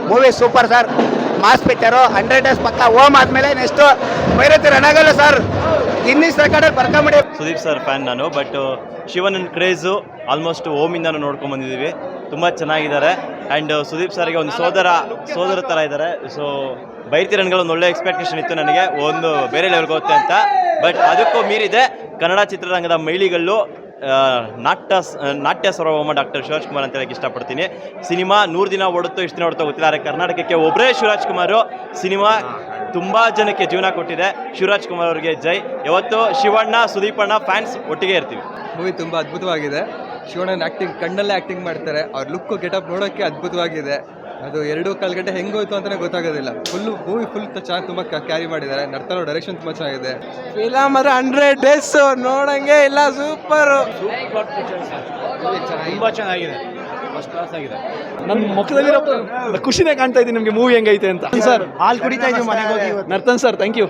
Movie super sir, mass picture 100 days ಪಕ್ಕ. ಓಮ್ ಆದ್ಮೇಲೆ next Bhairathi Ranagal sir, Guinness record ಬರ್ಕೊಂಬಿಡಿ. Sudeep sir fan ನಾನು, ಬಟ್ ಶಿವನ್ ಕ್ರೇಜು ಆಲ್ಮೋಸ್ಟ್ ಓಮಿಂದನೂ ನೋಡ್ಕೊಂಡು ಬಂದಿದ್ದೀವಿ. ತುಂಬ ಚೆನ್ನಾಗಿದ್ದಾರೆ. ಆ್ಯಂಡ್ ಸುದೀಪ್ ಸರ್ಗೆ ಒಂದು ಸೋದರ ಥರ ಇದ್ದಾರೆ. ಸೊ ಭೈರತಿ ರಣಗಲ್ ಒಂದು ಒಳ್ಳೆ ಎಕ್ಸ್ಪೆಕ್ಟೇಷನ್ ಇತ್ತು ನನಗೆ, ಒಂದು ಬೇರೆ ಲೆವೆಲ್ಗೆ ಹೋಗುತ್ತೆ ಅಂತ. ಬಟ್ ಅದಕ್ಕೂ ಮೀರಿದೆ ಕನ್ನಡ ಚಿತ್ರರಂಗದ ಮೈಲಿಗಲ್ಲು ನಾಟ್ಯ ಸಾರ್ವಭೌಮ ಡಾಕ್ಟರ್ ಶಿವರಾಜ್ ಕುಮಾರ್ ಅಂತ ಹೇಳಕ್ಕೆ ಇಷ್ಟಪಡ್ತೀನಿ. ಸಿನಿಮಾ 100 ದಿನ ಓಡುತ್ತೋ ಇಷ್ಟು ದಿನ ಓಡುತ್ತೋ ಗೊತ್ತಿಲ್ಲ, ಆದರೆ ಕರ್ನಾಟಕಕ್ಕೆ ಒಬ್ಬರೇ ಶಿವರಾಜ್ ಕುಮಾರ್. ಸಿನಿಮಾ ತುಂಬ ಜನಕ್ಕೆ ಜೀವನ ಕೊಟ್ಟಿದೆ. ಶಿವರಾಜ್ ಕುಮಾರ್ ಅವರಿಗೆ ಜೈ. ಯಾವತ್ತು ಶಿವಣ್ಣ ಸುದೀಪಣ್ಣ ಫ್ಯಾನ್ಸ್ ಒಟ್ಟಿಗೆ ಇರ್ತೀವಿ. ಮೂವಿ ತುಂಬ ಅದ್ಭುತವಾಗಿದೆ. ಶಿವಣ್ಣನ ಆ್ಯಕ್ಟಿಂಗ್, ಕಣ್ಣಲ್ಲೇ ಆ್ಯಕ್ಟಿಂಗ್ ಮಾಡ್ತಾರೆ. ಅವ್ರ ಲುಕ್ ಗೆಟಪ್ ನೋಡೋಕ್ಕೆ ಅದ್ಭುತವಾಗಿದೆ. ಅದು 2.25 ಗಂಟೆ ಹೆಂಗೋಯ್ತು ಅಂತಲೇ ಗೊತ್ತಾಗೋದಿಲ್ಲ. ಮೂವಿ ಚೆನ್ನಾಗಿ ತುಂಬ ಕ್ಯಾರಿ ಮಾಡಿದ್ದಾರೆ. ನರ್ತನ ಡೈರೆಕ್ಷನ್ ತುಂಬ ಚೆನ್ನಾಗಿದೆ. ಫಿಲಮ್ 100 ಡೇಸ್ ನೋಡಂಗೆ ಇಲ್ಲ, ಸೂಪರ್ ತುಂಬ ಚೆನ್ನಾಗಿದೆ, ಫಸ್ಟ್ ಕ್ಲಾಸ್ ಆಗಿದೆ. ನನ್ನ ಮುಖದಲ್ಲಿರೋ ಖುಷಿನೇ ಕಾಣ್ತಾ ಇದ್ದೀನಿ ನಿಮಗೆ ಮೂವಿ ಹೆಂಗೈತೆ ಅಂತ. ಸರ್ ಹಾಲು ಕುಡಿತಾ ಇದೀವಿ ಮನೆಗೆ ಹೋಗಿ. Nartan sir thank you.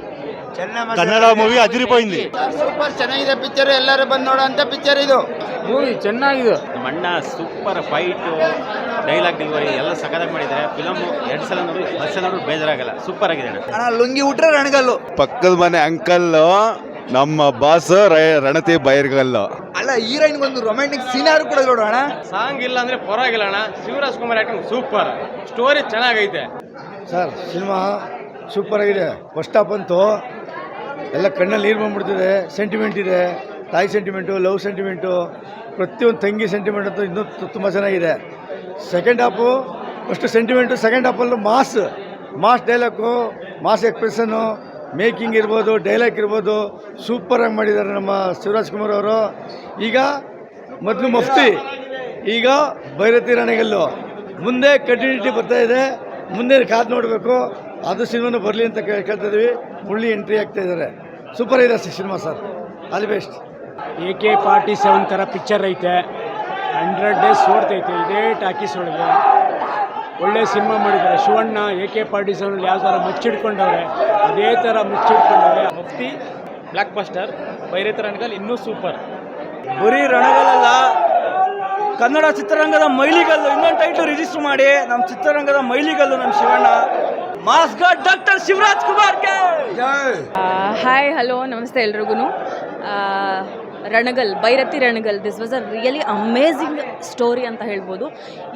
Kannada movie ಅದಿರಿపోయింది. ಸೂಪರ್ ಚೆನ್ನಾಗಿದೆ ಪಿಕ್ಚರ್, ಎಲ್ಲರೂ ಬಂದು ನೋಡೋ ಅಂತ ಪಿಕ್ಚರ್ ಇದು. ಮೂವಿ ಚೆನ್ನಾಗಿದೆ. ಮಣ್ಣ ಸೂಪರ್ ಫೈಟು, ಡೈಲಾಗ್ ಡೆಲಿವರಿ ಎಲ್ಲ ಸಖತ್ತಾಗಿ ಮಾಡಿದ್ದಾರೆ. ಫಿಲಮ್ 2 ಸಲ ನೋಡಿ 10 ಸಲ ನೋಡಿ ಬೇಜಾರಾಗಲ್ಲ, ಸೂಪರ್ ಆಗಿದೆ ಅಣ್ಣ ಲುಂಗಿ ಉಟ್ರೆ ರಣಗಲ್ಲು. ಪಕ್ಕದ ಮನೆ ಅಂಕಲ್ ನಮ್ಮ ಬಾಸ್ ರಣತಿ ಬೈರ್ಗಲ್ಲು. ಅಲ್ಲ ಹೀರೋಯಿನ್ ಒಂದು ರೊಮ್ಯಾಂಟಿಕ್ ಸೀನಾರು ಕೂಡ ನೋಡೋಣ. ಸಾಂಗ್ ಇಲ್ಲ ಅಂದ್ರೆ ಪರವಾಗಿಲ್ಲ ಅಣ್ಣ. Shivaraj Kumar acting super, story ಚೆನ್ನಾಗೈತೆ ಸರ್. ಸಿನಿಮಾ ಸೂಪರ್ ಆಗಿದೆ. ಫಸ್ಟ್ ಹಾಫ್ ಅಂತೂ ಎಲ್ಲ ಕಣ್ಣಲ್ಲಿ ನೀರು ಬಂದ್ಬಿಡ್ತಿದೆ. ಸೆಂಟಿಮೆಂಟ್ ಇದೆ, ತಾಯಿ ಸೆಂಟಿಮೆಂಟು, ಲವ್ ಸೆಂಟಿಮೆಂಟು, ಪ್ರತಿಯೊಂದು ತಂಗಿ ಸೆಂಟಿಮೆಂಟ್ ಅಂತೂ ಇನ್ನೂ ತುಂಬ ಚೆನ್ನಾಗಿದೆ. Second half first sentiment, second ಹಾಫಲ್ಲೂ mass dialogue, mass expression, making ಇರ್ಬೋದು, ಡೈಲಾಗ್ ಇರ್ಬೋದು, ಸೂಪರಾಗಿ ಮಾಡಿದ್ದಾರೆ ನಮ್ಮ ಶಿವರಾಜ್ ಕುಮಾರ್ ಅವರು. ಈಗ ಮೊದಲು ಮಫ್ತಿ, ಈಗ ಭೈರತಿ ರಣಗಲ್ಲು. ಮುಂದೆ ಕಂಟಿನ್ಯೂಟಿ ಬರ್ತಾ ಇದೆ, ಮುಂದೆ ಕಾದು ನೋಡಬೇಕು. ಅದು ಸಿನಿಮಾನು ಬರಲಿ ಅಂತ ಕೇಳ್ತಾ ಇದ್ದೀವಿ. ಮುಳ್ಳಿ ಎಂಟ್ರಿ ಆಗ್ತಾ ಇದ್ದಾರೆ. ಸೂಪರ್ ಇದೆ cinema sir, all the best. AK-47 ಥರ ಪಿಕ್ಚರ್ ಐತೆ. 100 ಡೇಸ್ ಓಡ್ತೈತೆ ಇದೇ ಟಾಕೀಸ್ ಒಳಗೆ. ಒಳ್ಳೆ ಸಿನಿಮಾ ಮಾಡಿದ್ದಾರೆ. ಶಿವಣ್ಣ AK-47 ಯಾವ ಥರ ಮುಚ್ಚಿಡ್ಕೊಂಡವ್ರೆ ಅದೇ ಥರ ಮುಚ್ಚಿಡ್ಕೊಂಡವ್ರೆ. ಮುಫ್ತಿ ಬ್ಲಾಕ್ ಬಸ್ಟರ್, ಭೈರತಿ ರಣಗಲ್ ಇನ್ನೂ ಸೂಪರ್. ಬರೀ ರಣಗಲಲ್ಲ, ಕನ್ನಡ ಚಿತ್ರರಂಗದ ಮೈಲಿಗಲ್ಲು. ಇನ್ನೊಂದು ಟೈಟ್ಲು ರಿಜಿಸ್ಟರ್ ಮಾಡಿ, ನಮ್ಮ ಚಿತ್ರರಂಗದ ಮೈಲಿಗಲ್ಲು ನಮ್ಮ Shivanna. Mass god doctor Shivaraj ಕುಮಾರ್ಗೆ ಹಾಯ್ ಹಲೋ ನಮಸ್ತೆ ಎಲ್ರಿಗೂ. Ranagal, Bhairathi Ranagal, this was a really amazing story ಅಂತ ಹೇಳ್ಬೋದು.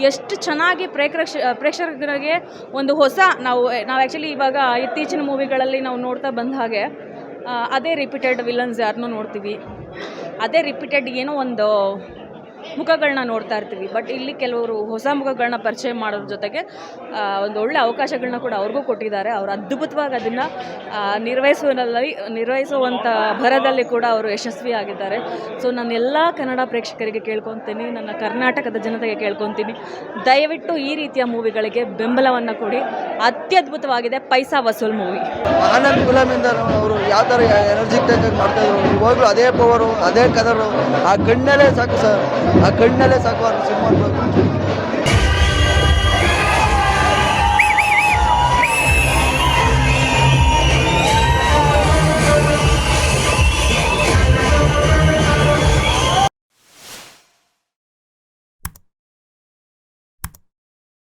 ಎಷ್ಟು ಚೆನ್ನಾಗಿ ಪ್ರೇಕ್ಷಕರಿಗೆ ಒಂದು ಹೊಸ ನಾವು ಆ್ಯಕ್ಚುಲಿ ಇವಾಗ ಇತ್ತೀಚಿನ ಮೂವಿಗಳಲ್ಲಿ ನಾವು ನೋಡ್ತಾ ಬಂದ ಹಾಗೆ ಅದೇ ರಿಪೀಟೆಡ್ ವಿಲನ್ಸ್ ಯಾರನ್ನೂ ನೋಡ್ತೀವಿ, ಅದೇ ರಿಪೀಟೆಡ್ ಏನೋ ಒಂದು ಮುಖಗಳನ್ನ ನೋಡ್ತಾ ಇರ್ತೀವಿ. ಬಟ್ ಇಲ್ಲಿ ಕೆಲವರು ಹೊಸ ಮುಖಗಳನ್ನ ಪರಿಚಯ ಮಾಡೋದ್ರ ಜೊತೆಗೆ ಒಂದು ಒಳ್ಳೆ ಅವಕಾಶಗಳನ್ನ ಕೂಡ ಅವ್ರಿಗೂ ಕೊಟ್ಟಿದ್ದಾರೆ. ಅವರು ಅದ್ಭುತವಾಗಿ ಅದನ್ನು ನಿರ್ವಹಿಸುವಂಥ ಭರದಲ್ಲಿ ಕೂಡ ಅವರು ಯಶಸ್ವಿಯಾಗಿದ್ದಾರೆ. ಸೊ ನಾನು ಎಲ್ಲ ಕನ್ನಡ ಪ್ರೇಕ್ಷಕರಿಗೆ ಕೇಳ್ಕೊತೀನಿ, ನನ್ನ ಕರ್ನಾಟಕದ ಜನತೆಗೆ ಕೇಳ್ಕೊತೀನಿ, ದಯವಿಟ್ಟು ಈ ರೀತಿಯ ಮೂವಿಗಳಿಗೆ ಬೆಂಬಲವನ್ನು ಕೊಡಿ. ಅತ್ಯದ್ಭುತವಾಗಿದೆ, ಪೈಸಾ ವಸೂಲ್ ಮೂವಿ. ಆನಂದ್ ಫಿಲಮಿಂದ ಅವರು ಯಾವ ಥರ ಎನರ್ಜಿಟಿಕ್ ಆಗಿ ಮಾಡ್ತಾಯಿದ್ರು, ಇವಾಗಲೂ ಅದೇ ಪವರು, ಅದೇ ಕಲರು, ಆ ಕಣ್ಣಲ್ಲೇ ಸಾಕು ಸರ್, ಆ ಕಣ್ಣಲ್ಲೇ ಸಾಕು ಅವ್ರ ಸಿನಿಮಾ.